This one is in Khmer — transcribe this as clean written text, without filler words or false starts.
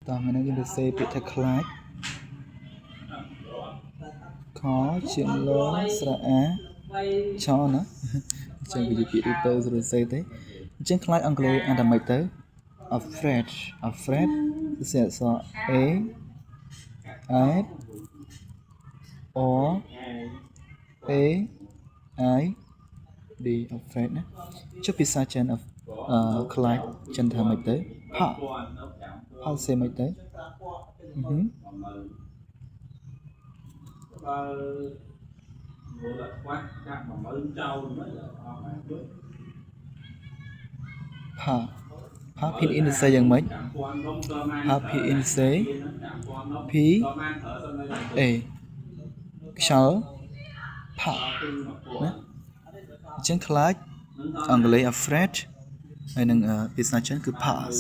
តោះហ្នឹងយើងទៅសេពាក្យថាខ្លាចខជាងលស្រៈអាឆណាចឹងវាជាពាក្យទូទៅស្រួលសេទេអញ្ចឹងខ្លាចអង់គ្លេសអានតែម៉េចទៅ afraid គឺអក្សរ a I or a I d afraid ណាចុះភាសាចិនខ្លាចចិនថាម៉េចទៅផាសេម៉េចទៅផាភិនអ៊ីនសេយ៉ាងម៉េចផាភិនអ៊ីនសេភីអេខ្យល់ផាណាអញ្ចឹងខ្លាចអង់គ្លេស afraid ហើយនឹងភាសាចិនគឺ pass